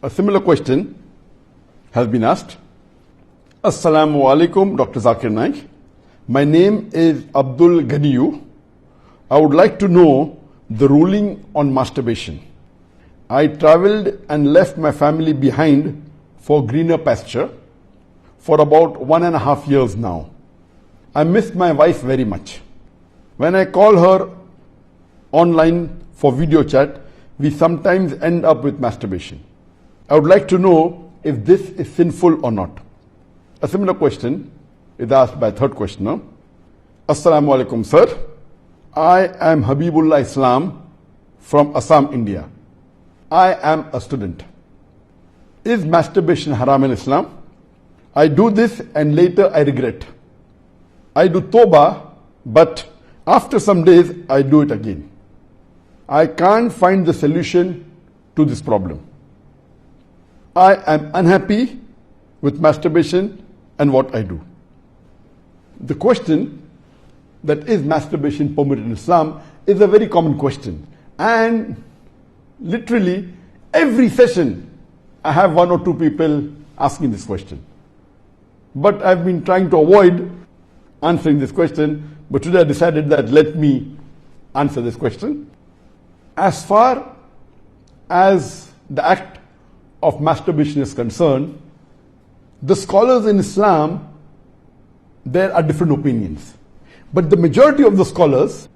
A similar question has been asked. Assalamu alaikum, Dr. Zakir Naik. My name is Abdul Ganiyu. I would like to know the ruling on masturbation. I traveled and left my family behind for greener pasture for about 1.5 years now. I miss my wife very much. When I call her online for video chat, we sometimes end up with masturbation. I would like to know if this is sinful or not. A similar question is asked by a third questioner. Assalamu alaikum, sir. I am Habibullah Islam from Assam, India. I am a student. Is masturbation haram in Islam? I do this and later I regret. I do tawbah, but after some days I do it again. I can't find the solution to this problem. I am unhappy with masturbation and what I do. The question that is masturbation permitted in Islam is a very common question. And literally every session I have 1 or 2 people asking this question. But I've been trying to avoid answering this question, but today I decided that let me answer this question. As far as the act of masturbation is concerned, the scholars in Islam, there are different opinions. But the majority of the scholars,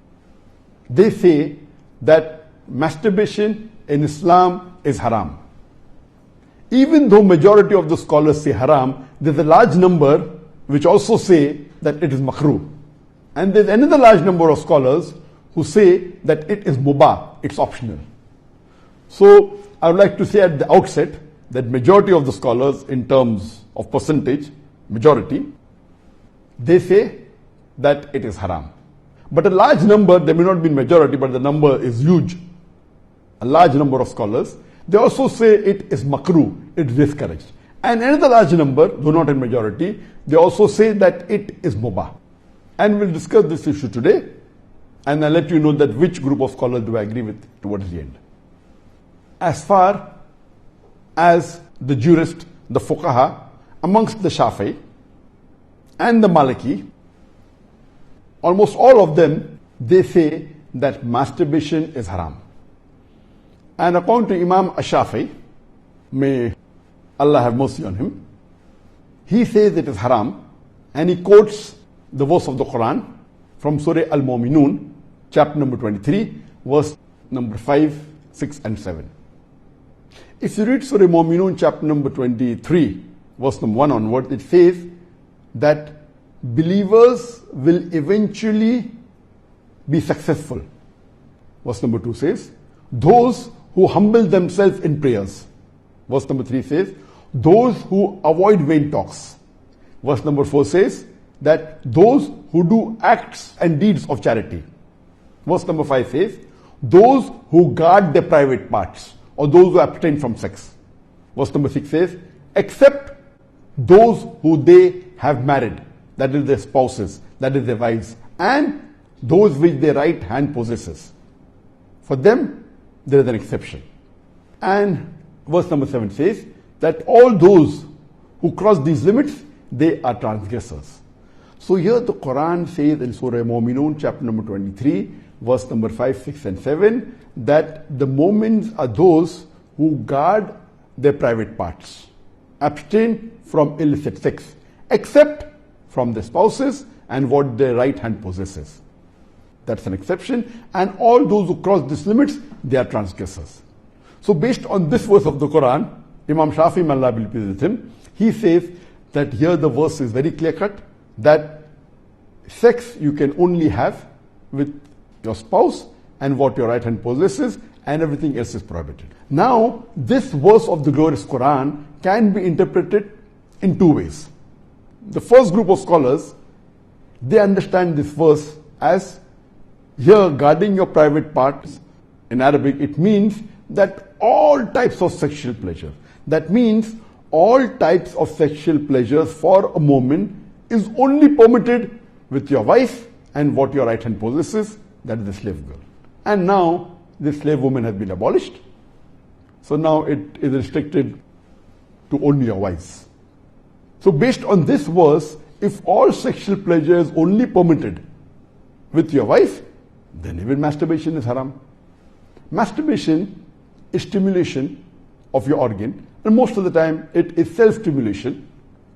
they say that masturbation in Islam is haram. Even though majority of the scholars say haram, there's a large number which also say that it is makruh. And there's another large number of scholars who say that it is mubah, it's optional. So I would like to say at the outset that majority of the scholars, in terms of percentage, majority, they say that it is haram. But a large number, there may not be majority, but the number is huge. A large number of scholars, they also say it is makruh, it is discouraged. And another large number, though not in majority, they also say that it is mubah. And we'll discuss this issue today, and I'll let you know that which group of scholars do I agree with towards the end. As far as the jurist, the fuqaha, amongst the Shafi'i and the Maliki, almost all of them, they say that masturbation is haram. And according to Imam Ash-Shafi'i, may Allah have mercy on him, he says it is haram, and he quotes the verse of the Quran from Surah Al-Mu'minun, chapter number 23, verse number 5, 6 and 7. If you read Surah Al-Mu'minun, chapter number 23, verse number 1 onward, it says that believers will eventually be successful. Verse number 2 says, those who humble themselves in prayers. Verse number 3 says, those who avoid vain talks. Verse number 4 says that those who do acts and deeds of charity. Verse number 5 says, those who guard their private parts, or those who abstain from sex. Verse number 6 says, except those who they have married, that is their spouses, that is their wives, and those which their right hand possesses. For them, there is an exception. And verse number 7 says that all those who cross these limits, they are transgressors. So here the Quran says in Surah Mu'minun, chapter number 23, verse number 5, 6 and 7, that the mu'mins are those who guard their private parts, abstain from illicit sex, except from their spouses and what their right hand possesses. That's an exception. And all those who cross these limits, they are transgressors. So based on this verse of the Quran, Imam Shafi'i, may Allah be pleased with him, he says that here the verse is very clear cut, that sex you can only have with your spouse and what your right hand possesses, and everything else is prohibited. Now, this verse of the glorious Quran can be interpreted in 2 ways. The first group of scholars, they understand this verse as here guarding your private parts. In Arabic, it means that all types of sexual pleasure, that means all types of sexual pleasures for a moment is only permitted with your wife and what your right hand possesses, that is the slave girl. And now this slave woman has been abolished. So now it is restricted to only your wives. So based on this verse, if all sexual pleasure is only permitted with your wife, then even masturbation is haram. Masturbation is stimulation of your organ, and most of the time it is self-stimulation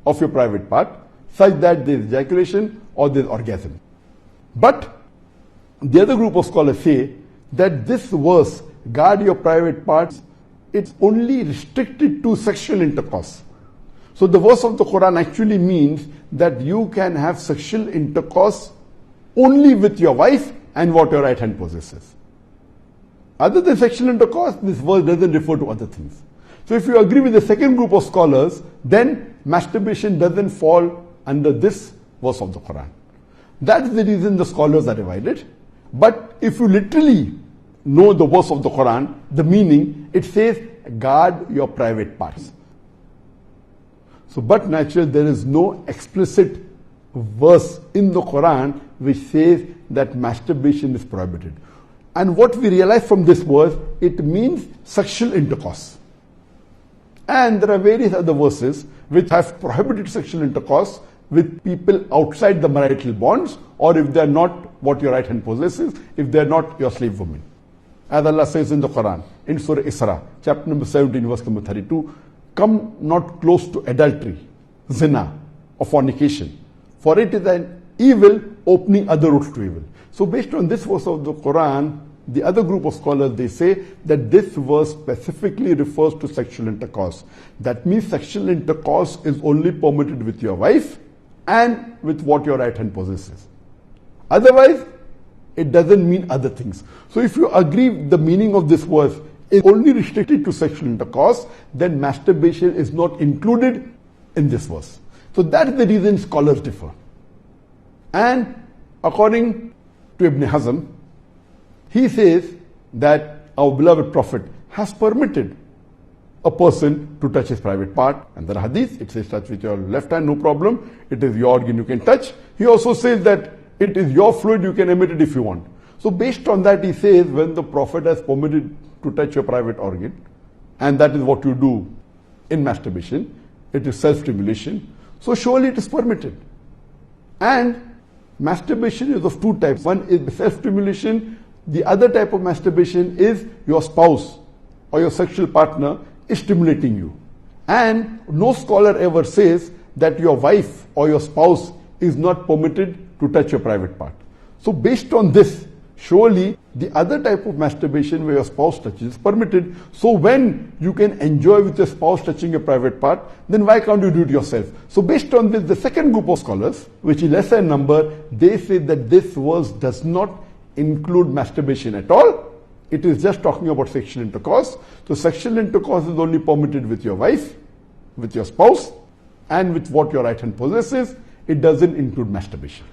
of your private part, such that there is ejaculation or there is orgasm. But the other group of scholars say that this verse, guard your private parts, it's only restricted to sexual intercourse. So the verse of the Quran actually means that you can have sexual intercourse only with your wife and what your right hand possesses. Other than sexual intercourse, this verse doesn't refer to other things. So if you agree with the second group of scholars, then masturbation doesn't fall under this verse of the Quran. That's the reason the scholars are divided. But if you literally know the verse of the Quran, the meaning, it says, guard your private parts. So, but naturally, there is no explicit verse in the Quran which says that masturbation is prohibited. And what we realize from this verse, it means sexual intercourse. And there are various other verses which have prohibited sexual intercourse with people outside the marital bonds, or if they are not what your right hand possesses, if they are not your slave woman. As Allah says in the Quran, in Surah Isra, chapter number 17, verse number 32, come not close to adultery, zina, or fornication, for it is an evil opening other routes to evil. So based on this verse of the Quran, the other group of scholars, they say that this verse specifically refers to sexual intercourse. That means sexual intercourse is only permitted with your wife and with what your right hand possesses. Otherwise, it doesn't mean other things. So if you agree the meaning of this verse is only restricted to sexual intercourse, then masturbation is not included in this verse. So that's the reason scholars differ. And according to Ibn Hazm, he says that our beloved Prophet has permitted a person to touch his private part. And the hadith, it says touch with your left hand, no problem. It is your organ, you can touch. He also says that it is your fluid, you can emit it if you want. So based on that, he says when the Prophet has permitted to touch your private organ, and that is what you do in masturbation, it is self-stimulation, so surely it is permitted. And masturbation is of two types. One is self-stimulation. The other type of masturbation is your spouse or your sexual partner is stimulating you. And no scholar ever says that your wife or your spouse is not permitted to touch your private part. So based on this, surely the other type of masturbation where your spouse touches is permitted. So when you can enjoy with your spouse touching your private part, then why can't you do it yourself? So based on this, the second group of scholars, which is lesser in number, they say that this verse does not include masturbation at all. It is just talking about sexual intercourse. So sexual intercourse is only permitted with your wife, with your spouse, and with what your right hand possesses. It doesn't include masturbation.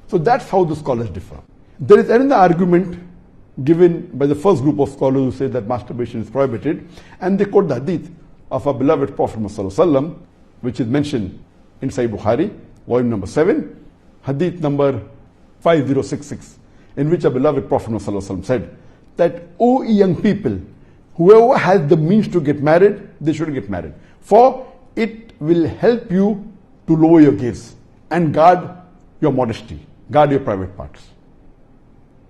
So that's how the scholars differ. There is another argument given by the first group of scholars who say that masturbation is prohibited, and they quote the hadith of our beloved Prophet ﷺ, which is mentioned in Sahih Bukhari, volume number 7, hadith number 5066, in which our beloved Prophet ﷺ said that, O young people, whoever has the means to get married, they should get married. For it will help you to lower your gaze and guard your modesty, guard your private parts.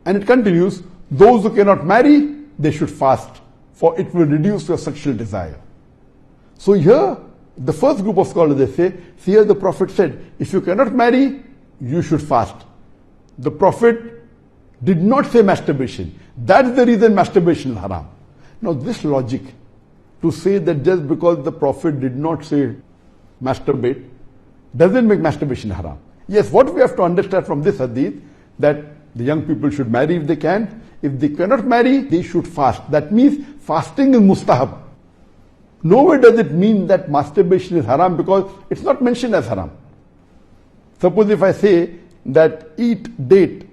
And it continues, those who cannot marry, they should fast, for it will reduce your sexual desire. So here, the first group of scholars, they say, here the Prophet said, if you cannot marry, you should fast. The Prophet did not say masturbation. That's the reason masturbation is haram. Now this logic, to say that just because the Prophet did not say masturbate, doesn't make masturbation haram. Yes, what we have to understand from this hadith, that the young people should marry if they can. If they cannot marry, they should fast. That means fasting is mustahab. Nowhere does it mean that masturbation is haram, because it's not mentioned as haram. Suppose if I say that eat date,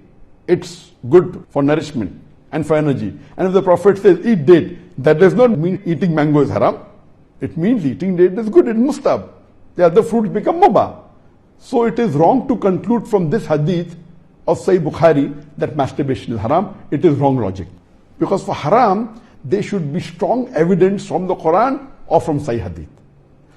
it's good for nourishment and for energy. And if the Prophet says eat date, that does not mean eating mango is haram. It means eating date is good, it's mustahab. The other fruits become mubah. So it is wrong to conclude from this hadith of Sahih Bukhari that masturbation is haram. It is wrong logic. Because for haram, they should be strong evidence from the Quran or from Sahih Hadith.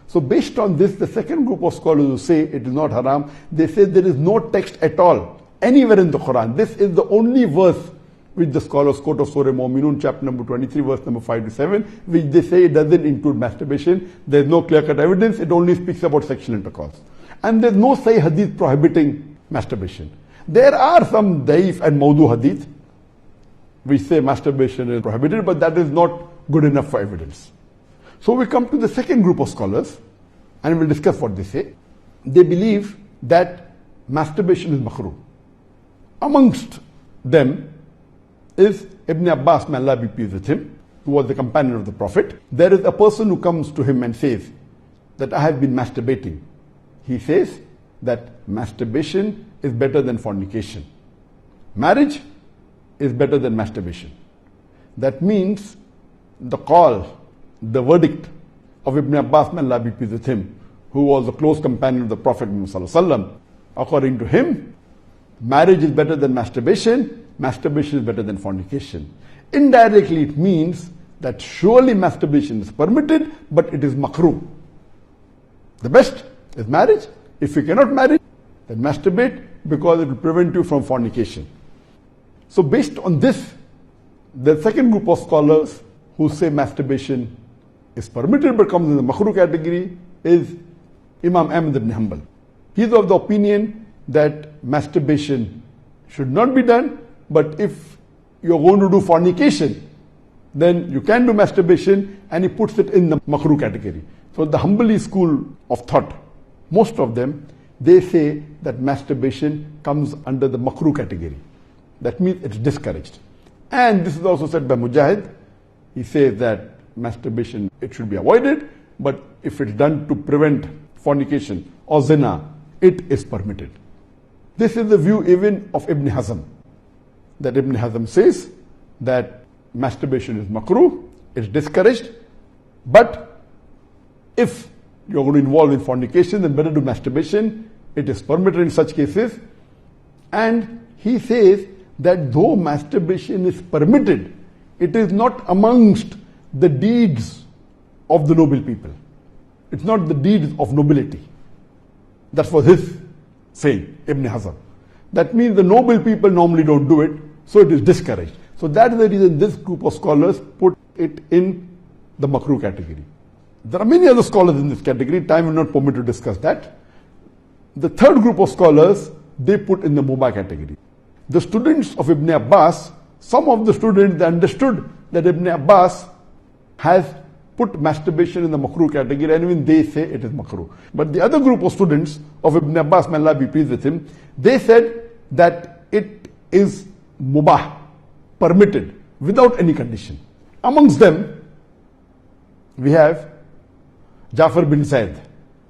So based on this, the second group of scholars who say it is not haram, they say there is no text at all anywhere in the Quran. This is the only verse which the scholars quote of Surah Mu'minun, chapter number 23, verse number 5 to 7, which they say it doesn't include masturbation. There is no clear-cut evidence. It only speaks about sexual intercourse. And there is no Sahih Hadith prohibiting masturbation. There are some Daif and Mawdu Hadith which say masturbation is prohibited, but that is not good enough for evidence. So we come to the second group of scholars, and we'll discuss what they say. They believe that masturbation is makruh. Amongst them is Ibn Abbas, may Allah be pleased with him, who was the companion of the Prophet. There is a person who comes to him and says that I have been masturbating. He says that masturbation is better than fornication. Marriage is better than masturbation. That means the call, the verdict of Ibn Abbas, may Allah be pleased with him, who was a close companion of the Prophet ﷺ, according to him, marriage is better than masturbation, masturbation is better than fornication. Indirectly it means that surely masturbation is permitted, but it is makruh. The best is marriage. If you cannot marry, then masturbate, because it will prevent you from fornication. So based on this, the second group of scholars who say masturbation is permitted but comes in the makruh category is Imam Ahmad ibn Hanbal. He is of the opinion that masturbation should not be done, but if you are going to do fornication, then you can do masturbation, and he puts it in the makruh category. So the Hanbali school of thought, most of them, they say that masturbation comes under the makruh category. That means it's discouraged. And this is also said by Mujahid. He says that masturbation, it should be avoided, but if it's done to prevent fornication or zina, it is permitted. This is the view even of Ibn Hazm. That Ibn Hazm says that masturbation is makruh, it's discouraged, but if you're going to involve in fornication, then better do masturbation. It is permitted in such cases. And he says that though masturbation is permitted, it is not amongst the deeds of the noble people. It's not the deeds of nobility. That was his saying, Ibn Hazm. That means the noble people normally don't do it, so it is discouraged. So that is the reason this group of scholars put it in the makruh category. There are many other scholars in this category. Time will not permit to discuss that. The third group of scholars, they put in the mubah category. The students of Ibn Abbas, some of the students, they understood that Ibn Abbas has put masturbation in the makruh category, and even they say it is makruh. But the other group of students of Ibn Abbas, may Allah be pleased with him, they said that it is mubah, permitted, without any condition. Amongst them, we have Jafar bin Zaid.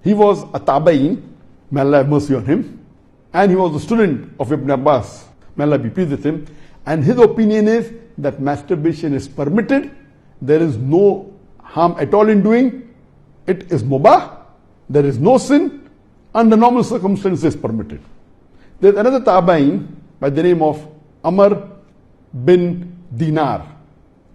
He was a tabain, may Allah have mercy on him, and he was a student of Ibn Abbas, may Allah be pleased with him, and his opinion is that masturbation is permitted, there is no harm at all in doing, it is mubah, there is no sin, under normal circumstances permitted. There is another tabain by the name of Amr bin Dinar.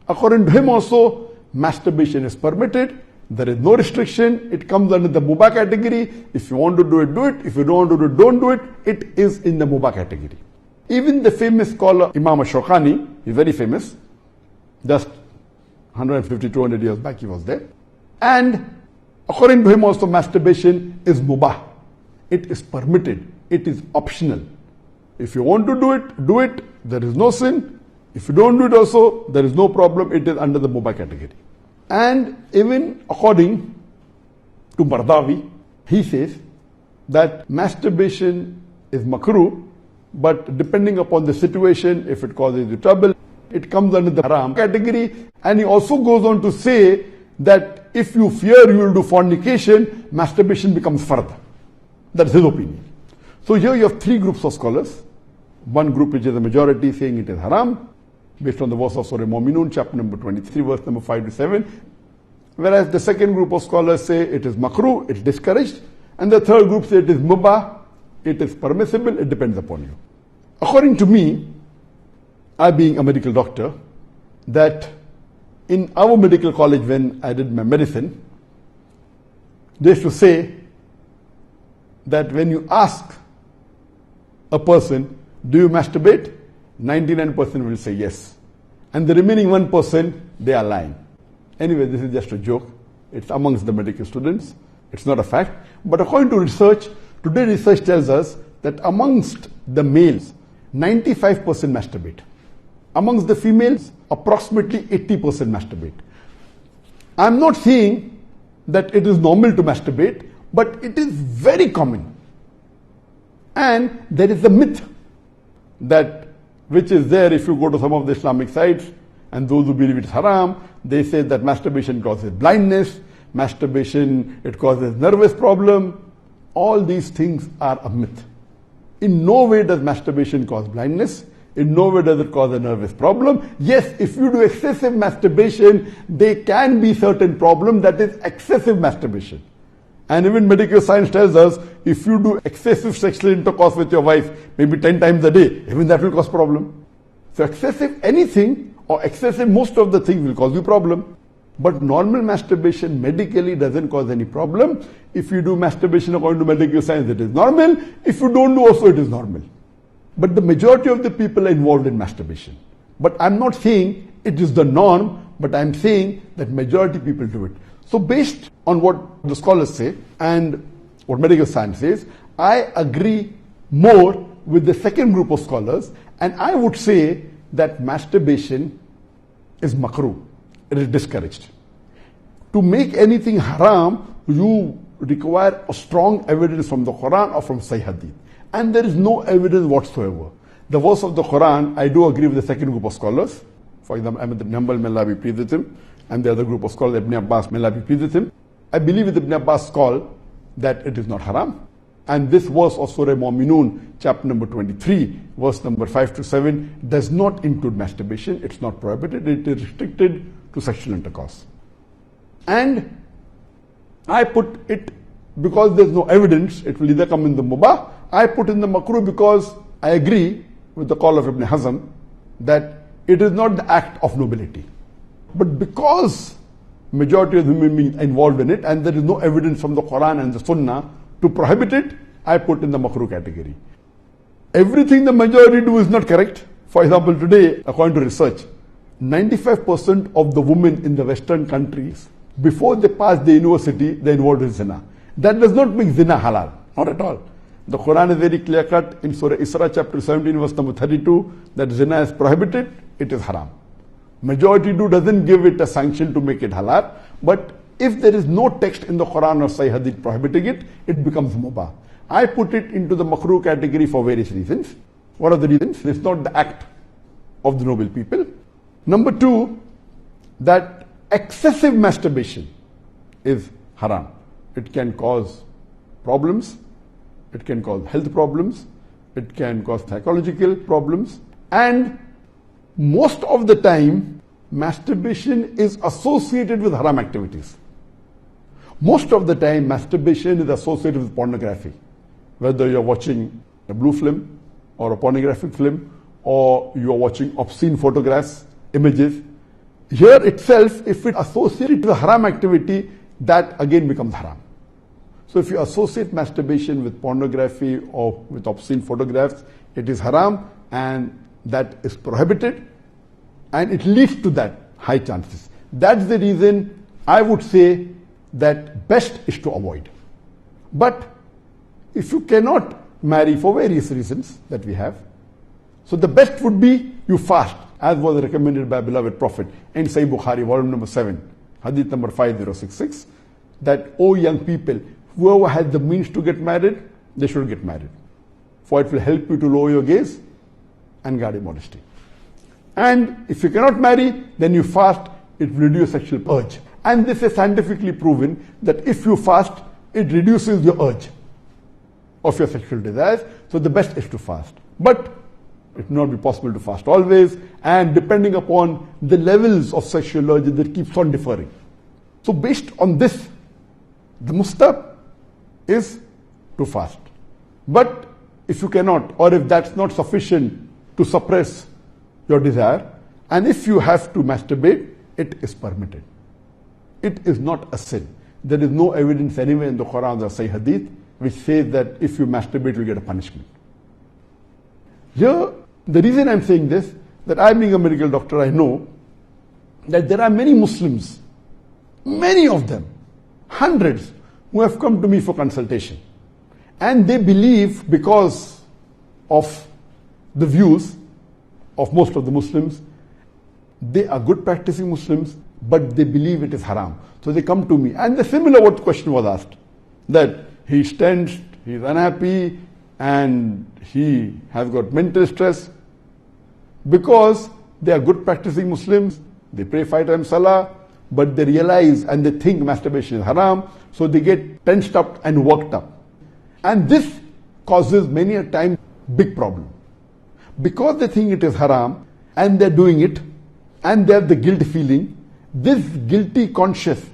According to him also, masturbation is permitted, there is no restriction, it comes under the mubah category. If you want to do it, do it. If you don't want to do it, don't do it. It is in the mubah category. Even the famous scholar Imam Shawkani, he's very famous, just 150, 200 years back he was there. And according to him also, masturbation is mubah. It is permitted. It is optional. If you want to do it, do it. There is no sin. If you don't do it also, there is no problem. It is under the mubah category. And even according to Bardawi, he says that masturbation is makruh, but depending upon the situation, if it causes you trouble, it comes under the haram category. And he also goes on to say that if you fear you will do fornication, masturbation becomes fard. That's his opinion. So here you have three groups of scholars. One group which is a majority saying it is haram, based on the verse of Surah Mu'minun, chapter number 23, verse number 5 to 7. Whereas the second group of scholars say it is makruh, it's discouraged. And the third group say it is mubah, it is permissible, it depends upon you. According to me, I being a medical doctor, that In our medical college, when I did my medicine, they used to say that when you ask a person, do you masturbate? 99% will say yes. And the remaining 1%, they are lying. Anyway, this is just a joke. It's amongst the medical students. It's not a fact. But according to research, today research tells us that amongst the males, 95% masturbate. Amongst the females, approximately 80% masturbate. I'm not saying that it is normal to masturbate, but it is very common. And there is a myth that which is there if you go to some of the Islamic sites, and those who believe it's haram, they say that masturbation causes blindness, masturbation, it causes nervous problem. All these things are a myth. In no way does masturbation cause blindness. In no way does it cause a nervous problem. Yes, if you do excessive masturbation, there can be certain problem, that is excessive masturbation. And even medical science tells us, if you do excessive sexual intercourse with your wife, maybe 10 times a day, even that will cause problem. So excessive anything or excessive most of the things will cause you problem. But normal masturbation medically doesn't cause any problem. If you do masturbation according to medical science, it is normal. If you don't do also, it is normal. But the majority of the people are involved in masturbation. But I'm not saying it is the norm, but I'm saying that majority people do it. So based on what the scholars say and what medical science says, I agree more with the second group of scholars, and I would say that masturbation is makruh. It is discouraged. To make anything haram, you require a strong evidence from the Quran or from Sahih Hadith. And there is no evidence whatsoever. The verse of the Quran, I do agree with the second group of scholars. For example, Ahmad ibn Hanbal, may Allah be pleased with him, and the other group of scholars, Ibn Abbas, may Allah be pleased with him. I believe with Ibn Abbas' call that it is not haram. And this verse of Surah Mu'minun, chapter number 23, verse number 5 to 7, does not include masturbation. It's not prohibited. It is restricted to sexual intercourse. And I put it, because there's no evidence, it will either come in the mubah. I put in the makruh because I agree with the call of Ibn Hazm that it is not the act of nobility. But because majority of human beings are involved in it and there is no evidence from the Quran and the Sunnah to prohibit it, I put in the makruh category. Everything the majority do is not correct. For example, today, according to research, 95% of the women in the Western countries, before they pass the university, they're involved in zina. That does not make zina halal. Not at all. The Quran is very clear cut in Surah Isra chapter 17 verse number 32 that zina is prohibited, it is haram. Majority doesn't give it a sanction to make it halal, but if there is no text in the Quran or Sahih Hadith prohibiting it, it becomes mubah. I put it into the makruh category for various reasons. What are the reasons? It's not the act of the noble people. Number two, that excessive masturbation is haram. It can cause problems. It can cause health problems. It can cause psychological problems. And most of the time, masturbation is associated with haram activities. Most of the time, masturbation is associated with pornography. Whether you're watching a blue film or a pornographic film, or you're watching obscene photographs, images. Here itself, if it associated with haram activity, that again becomes haram. So if you associate masturbation with pornography or with obscene photographs, it is haram and that is prohibited and it leads to that high chances. That's the reason I would say that best is to avoid. But if you cannot marry for various reasons that we have, so the best would be you fast, as was recommended by beloved Prophet in Sahih Bukhari, volume number 7, hadith number 5066, that, O young people, whoever has the means to get married, they should get married. For it will help you to lower your gaze and guard your modesty. And if you cannot marry, then you fast, it will reduce sexual urge. And this is scientifically proven that if you fast, it reduces your urge of your sexual desires. So the best is to fast. But it will not be possible to fast always, and depending upon the levels of sexual urge, that keeps on differing. So based on this, the mustahab is to fast. But if you cannot, or if that's not sufficient to suppress your desire, and if you have to masturbate, it is permitted. It is not a sin. There is no evidence anywhere in the Quran or Sahih Hadith which says that if you masturbate, you get a punishment. Here, the reason I'm saying this, that I being a medical doctor, I know that there are many Muslims, many of them, hundreds, who have come to me for consultation. And they believe, because of the views of most of the Muslims, they are good practicing Muslims, but they believe it is haram. So they come to me. And the similar what question was asked, that he's tensed, he's unhappy, and he has got mental stress. Because they are good practicing Muslims, they pray 5 times salah, but they realize and they think masturbation is haram, so they get tensed up and worked up. And this causes many a time big problem. Because they think it is haram, and they're doing it, and they have the guilt feeling, this guilty conscience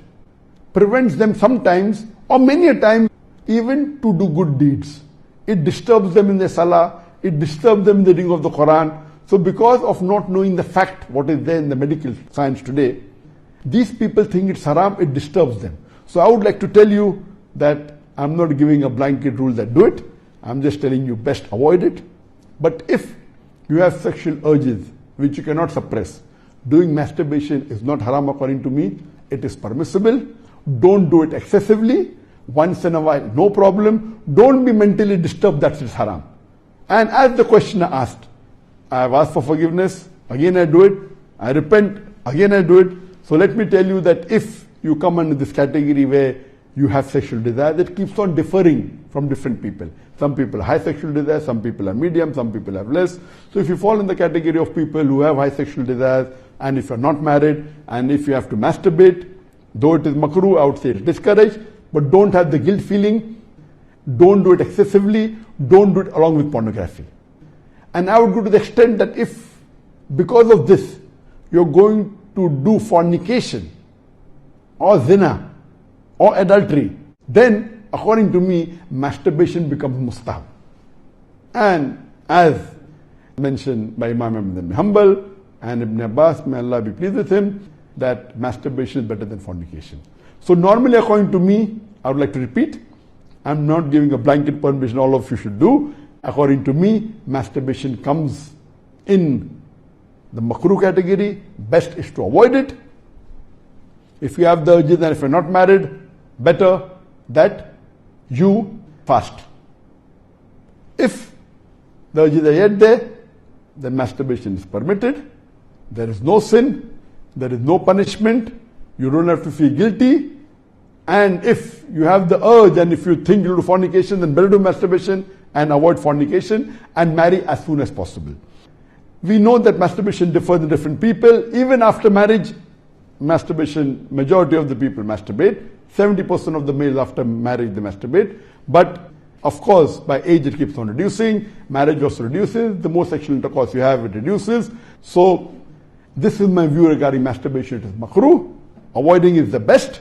prevents them sometimes, or many a time, even to do good deeds. It disturbs them in their salah, it disturbs them in the reading of the Quran. So because of not knowing the fact, what is there in the medical science today, these people think it's haram, it disturbs them. So I would like to tell you that I'm not giving a blanket rule that do it. I'm just telling you best avoid it. But if you have sexual urges which you cannot suppress, doing masturbation is not haram according to me. It is permissible. Don't do it excessively. Once in a while, no problem. Don't be mentally disturbed that it's haram. And as the questioner asked, I have asked for forgiveness, again I do it. I repent, again I do it. So let me tell you that if you come under this category where you have sexual desire, that keeps on differing from different people. Some people high sexual desire, some people are medium, some people have less. So if you fall in the category of people who have high sexual desires, and if you're not married, and if you have to masturbate, though it is makruh, I would say it's discouraged, but don't have the guilt feeling, don't do it excessively, don't do it along with pornography. And I would go to the extent that if, because of this, you're going to do fornication, or zina, or adultery, then, according to me, masturbation becomes mustahab. And as mentioned by Imam Ahmad ibn Hanbal and Ibn Abbas, may Allah be pleased with him, that masturbation is better than fornication. So normally, according to me, I would like to repeat, I'm not giving a blanket permission all of you should do. According to me, masturbation comes in the makruh category. Best is to avoid it. If you have the urges and if you're not married, better that you fast. If the urges are yet there, then masturbation is permitted. There is no sin. There is no punishment. You don't have to feel guilty. And if you have the urge and if you think you'll do fornication, then better do masturbation and avoid fornication and marry as soon as possible. We know that masturbation differs in different people. Even after marriage, masturbation, majority of the people masturbate. 70% of the males after marriage, they masturbate. But of course, by age it keeps on reducing. Marriage also reduces. The more sexual intercourse you have, it reduces. So this is my view regarding masturbation. It is makruh. Avoiding is the best.